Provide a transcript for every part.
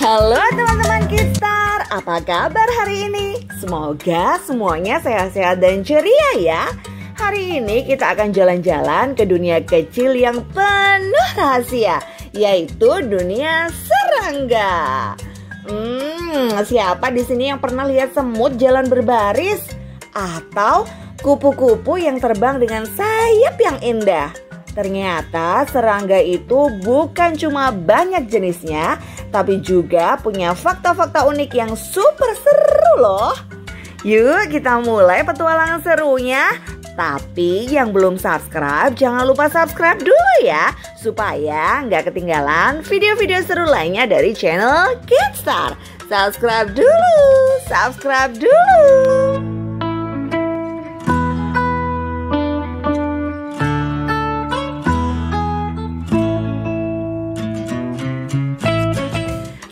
Halo teman-teman Kidstar, apa kabar hari ini? Semoga semuanya sehat-sehat dan ceria ya. Hari ini kita akan jalan-jalan ke dunia kecil yang penuh rahasia, yaitu dunia serangga. Siapa di sini yang pernah lihat semut jalan berbaris? Atau kupu-kupu yang terbang dengan sayap yang indah? Ternyata serangga itu bukan cuma banyak jenisnya, tapi juga punya fakta-fakta unik yang super seru loh. Yuk kita mulai petualangan serunya. Tapi yang belum subscribe, jangan lupa subscribe dulu ya, supaya nggak ketinggalan video-video seru lainnya dari channel Kidstar. Subscribe dulu, subscribe dulu.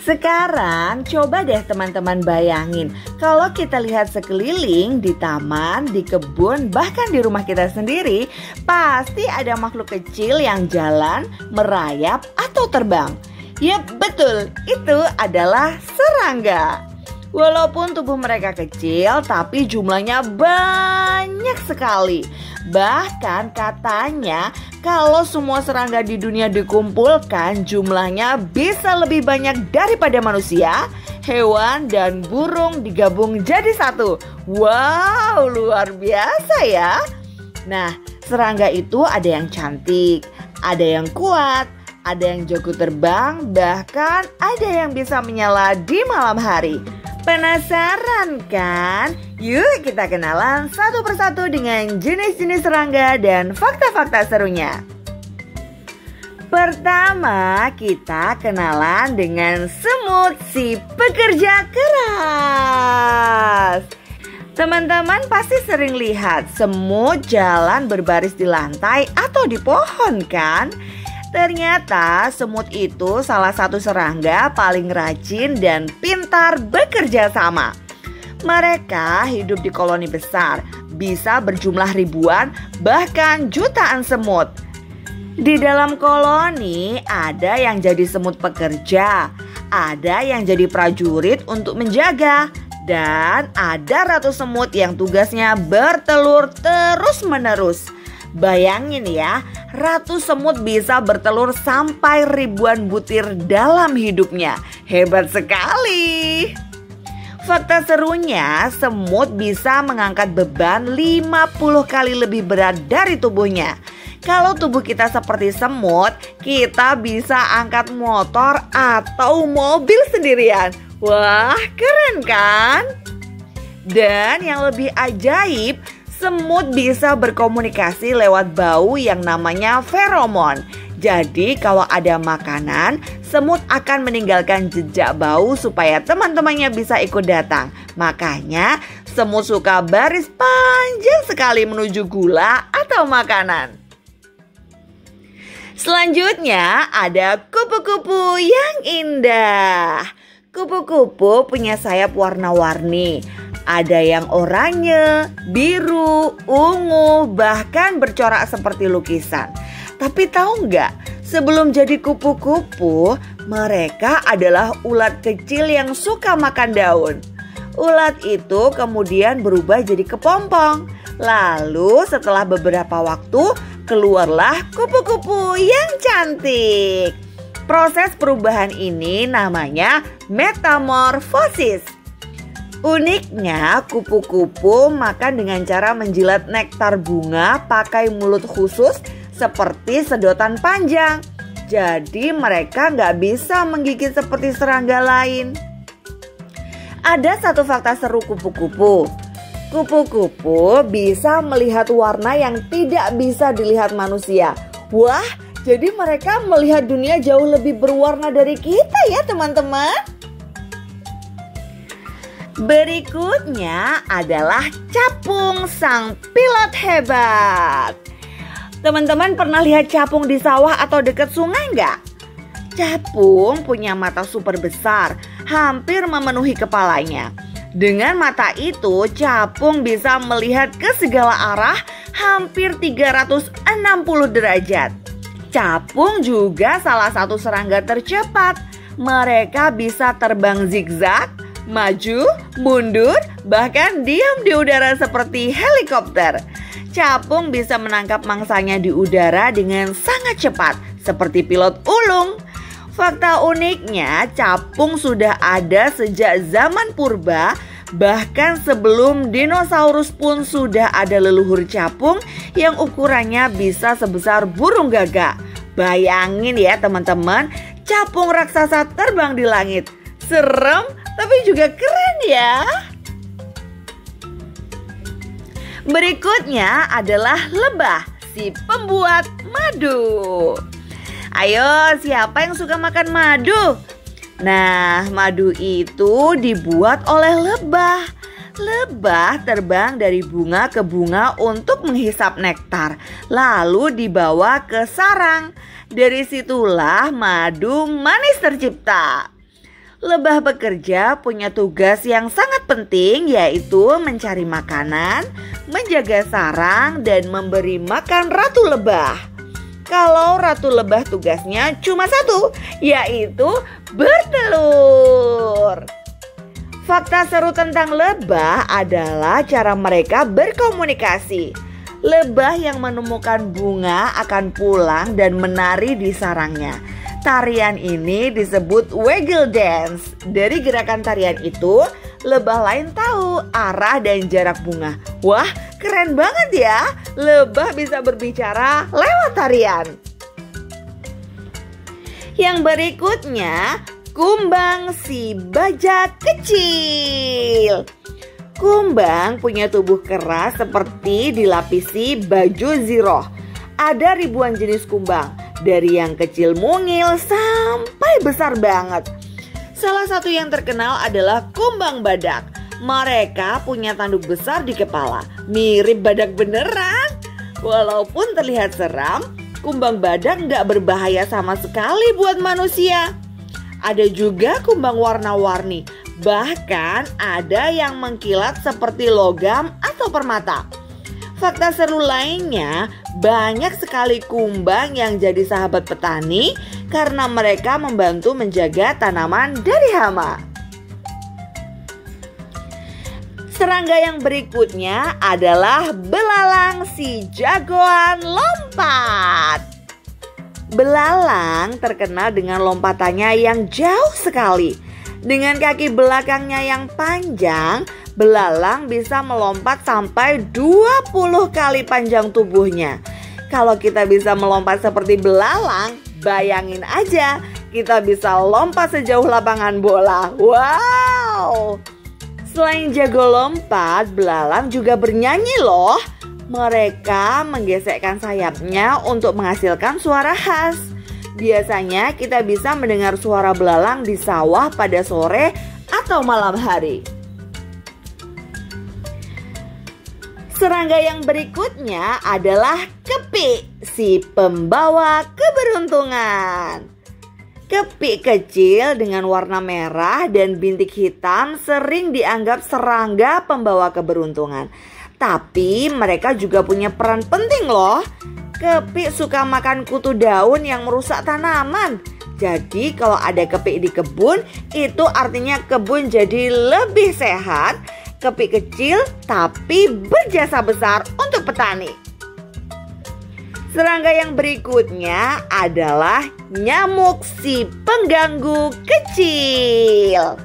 Sekarang coba deh teman-teman bayangin, kalau kita lihat sekeliling di taman, di kebun, bahkan di rumah kita sendiri, pasti ada makhluk kecil yang jalan, merayap, atau terbang. Yap, betul, itu adalah serangga. Walaupun tubuh mereka kecil, tapi jumlahnya banyak sekali. Bahkan katanya kalau semua serangga di dunia dikumpulkan, jumlahnya bisa lebih banyak daripada manusia, hewan, dan burung digabung jadi satu. Wow, luar biasa ya. Nah, serangga itu ada yang cantik, ada yang kuat, ada yang jago terbang, bahkan ada yang bisa menyala di malam hari. Penasaran kan? Yuk kita kenalan satu persatu dengan jenis-jenis serangga dan fakta-fakta serunya. Pertama, kita kenalan dengan semut si pekerja keras. Teman-teman pasti sering lihat semut jalan berbaris di lantai atau di pohon kan? Ternyata semut itu salah satu serangga paling rajin dan pintar bekerja sama. Mereka hidup di koloni besar, bisa berjumlah ribuan bahkan jutaan semut. Di dalam koloni ada yang jadi semut pekerja, ada yang jadi prajurit untuk menjaga, dan ada ratu semut yang tugasnya bertelur terus-menerus. Bayangin ya, ratu semut bisa bertelur sampai ribuan butir dalam hidupnya. Hebat sekali. Fakta serunya, semut bisa mengangkat beban 50 kali lebih berat dari tubuhnya. Kalau tubuh kita seperti semut, kita bisa angkat motor atau mobil sendirian. Wah, keren kan? Dan yang lebih ajaib, semut bisa berkomunikasi lewat bau yang namanya feromon. Jadi kalau ada makanan, semut akan meninggalkan jejak bau supaya teman-temannya bisa ikut datang. Makanya semut suka baris panjang sekali menuju gula atau makanan. Selanjutnya ada kupu-kupu yang indah. Kupu-kupu punya sayap warna-warni. Ada yang oranye, biru, ungu, bahkan bercorak seperti lukisan. Tapi tahu nggak, sebelum jadi kupu-kupu, mereka adalah ulat kecil yang suka makan daun. Ulat itu kemudian berubah jadi kepompong. Lalu setelah beberapa waktu, keluarlah kupu-kupu yang cantik. Proses perubahan ini namanya metamorfosis. Uniknya, kupu-kupu makan dengan cara menjilat nektar bunga pakai mulut khusus seperti sedotan panjang. Jadi mereka nggak bisa menggigit seperti serangga lain. Ada satu fakta seru kupu-kupu. Kupu-kupu bisa melihat warna yang tidak bisa dilihat manusia. Wah, jadi mereka melihat dunia jauh lebih berwarna dari kita ya teman-teman. Berikutnya adalah capung sang pilot hebat. Teman-teman pernah lihat capung di sawah atau dekat sungai nggak? Capung punya mata super besar, hampir memenuhi kepalanya. Dengan mata itu, capung bisa melihat ke segala arah hampir 360 derajat. Capung juga salah satu serangga tercepat. Mereka bisa terbang zigzag, maju, mundur, bahkan diam di udara seperti helikopter. Capung bisa menangkap mangsanya di udara dengan sangat cepat, seperti pilot ulung. Fakta uniknya, capung sudah ada sejak zaman purba. Bahkan sebelum dinosaurus pun sudah ada leluhur capung yang ukurannya bisa sebesar burung gagak. Bayangin ya teman-teman, capung raksasa terbang di langit. Serem tapi juga keren ya. Berikutnya adalah lebah, si pembuat madu. Ayo, siapa yang suka makan madu? Nah, madu itu dibuat oleh lebah. Lebah terbang dari bunga ke bunga untuk menghisap nektar, lalu dibawa ke sarang. Dari situlah madu manis tercipta. Lebah bekerja punya tugas yang sangat penting, yaitu mencari makanan, menjaga sarang, dan memberi makan ratu lebah. Kalau ratu lebah tugasnya cuma satu, yaitu bertelur. Fakta seru tentang lebah adalah cara mereka berkomunikasi. Lebah yang menemukan bunga akan pulang dan menari di sarangnya. Tarian ini disebut waggle dance. Dari gerakan tarian itu, lebah lain tahu arah dan jarak bunga. Wah, keren banget ya. Lebah bisa berbicara lewat tarian. Yang berikutnya, kumbang si bajak kecil. Kumbang punya tubuh keras seperti dilapisi baju ziroh. Ada ribuan jenis kumbang, dari yang kecil mungil sampai besar banget. Salah satu yang terkenal adalah kumbang badak. Mereka punya tanduk besar di kepala, mirip badak beneran. Walaupun terlihat seram, kumbang badak nggak berbahaya sama sekali buat manusia. Ada juga kumbang warna-warni, bahkan ada yang mengkilat seperti logam atau permata. Fakta seru lainnya, banyak sekali kumbang yang jadi sahabat petani karena mereka membantu menjaga tanaman dari hama. Serangga yang berikutnya adalah belalang si jagoan lompat. Belalang terkenal dengan lompatannya yang jauh sekali. Dengan kaki belakangnya yang panjang, belalang bisa melompat sampai 20 kali panjang tubuhnya. Kalau kita bisa melompat seperti belalang, bayangin aja kita bisa lompat sejauh lapangan bola. Wow! Selain jago lompat, belalang juga bernyanyi loh. Mereka menggesekkan sayapnya untuk menghasilkan suara khas. Biasanya kita bisa mendengar suara belalang di sawah pada sore atau malam hari. Serangga yang berikutnya adalah kepik, si pembawa keberuntungan. Kepik kecil dengan warna merah dan bintik hitam sering dianggap serangga pembawa keberuntungan. Tapi mereka juga punya peran penting loh. Kepik suka makan kutu daun yang merusak tanaman. Jadi kalau ada kepik di kebun, itu artinya kebun jadi lebih sehat. Kepik kecil tapi berjasa besar untuk petani. Serangga yang berikutnya adalah nyamuk si pengganggu kecil.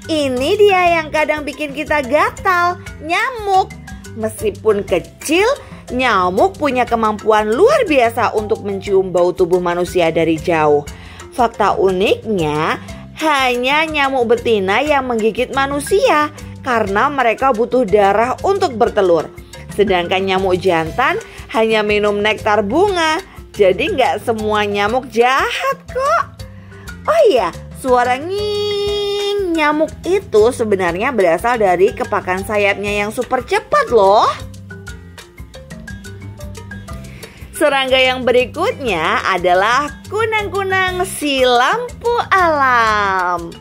Ini dia yang kadang bikin kita gatal, nyamuk. Meskipun kecil, nyamuk punya kemampuan luar biasa untuk mencium bau tubuh manusia dari jauh. Fakta uniknya, hanya nyamuk betina yang menggigit manusia karena mereka butuh darah untuk bertelur. Sedangkan nyamuk jantan hanya minum nektar bunga. Jadi nggak semua nyamuk jahat kok. Oh iya, suara nging nyamuk itu sebenarnya berasal dari kepakan sayapnya yang super cepat loh. Serangga yang berikutnya adalah kunang-kunang si lampu alam.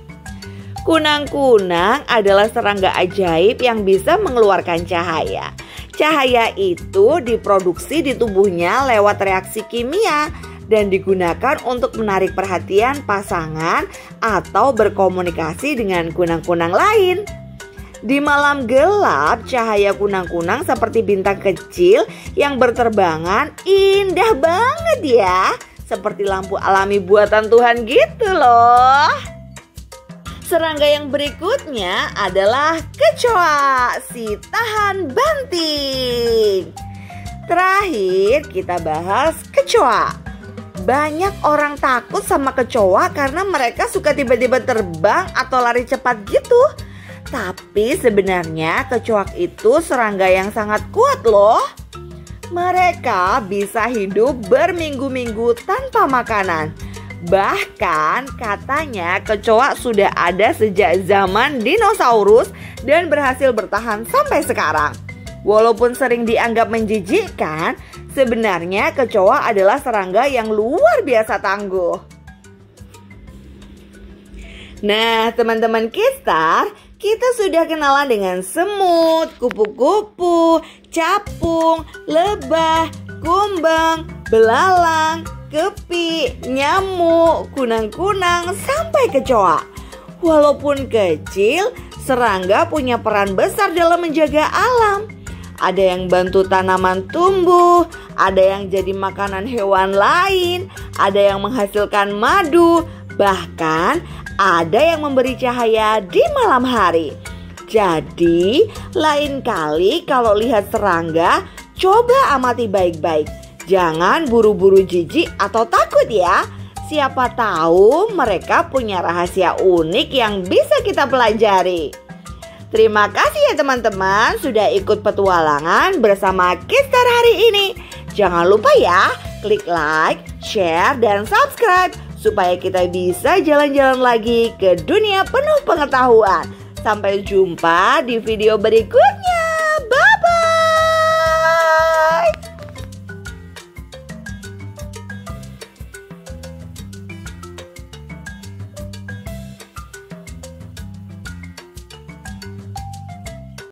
Kunang-kunang adalah serangga ajaib yang bisa mengeluarkan cahaya. Cahaya itu diproduksi di tubuhnya lewat reaksi kimia. dan digunakan untuk menarik perhatian pasangan atau berkomunikasi dengan kunang-kunang lain. Di malam gelap, cahaya kunang-kunang seperti bintang kecil yang berterbangan indah banget ya. Seperti lampu alami buatan Tuhan gitu loh. Serangga yang berikutnya adalah kecoa, si tahan banting. Terakhir kita bahas kecoa. Banyak orang takut sama kecoa karena mereka suka tiba-tiba terbang atau lari cepat gitu. Tapi sebenarnya kecoa itu serangga yang sangat kuat loh. Mereka bisa hidup berminggu-minggu tanpa makanan. Bahkan katanya kecoa sudah ada sejak zaman dinosaurus dan berhasil bertahan sampai sekarang. Walaupun sering dianggap menjijikkan, sebenarnya kecoa adalah serangga yang luar biasa tangguh. Nah, teman-teman Keystar, kita sudah kenalan dengan semut, kupu-kupu, capung, lebah, kumbang, belalang, kepi, nyamuk, kunang-kunang, sampai kecoa. Walaupun kecil, serangga punya peran besar dalam menjaga alam. Ada yang bantu tanaman tumbuh, ada yang jadi makanan hewan lain, ada yang menghasilkan madu, bahkan ada yang memberi cahaya di malam hari. Jadi, lain kali kalau lihat serangga, coba amati baik-baik. Jangan buru-buru jijik atau takut ya. Siapa tahu mereka punya rahasia unik yang bisa kita pelajari. Terima kasih ya teman-teman sudah ikut petualangan bersama Keystar hari ini. Jangan lupa ya, klik like, share, dan subscribe supaya kita bisa jalan-jalan lagi ke dunia penuh pengetahuan. Sampai jumpa di video berikutnya.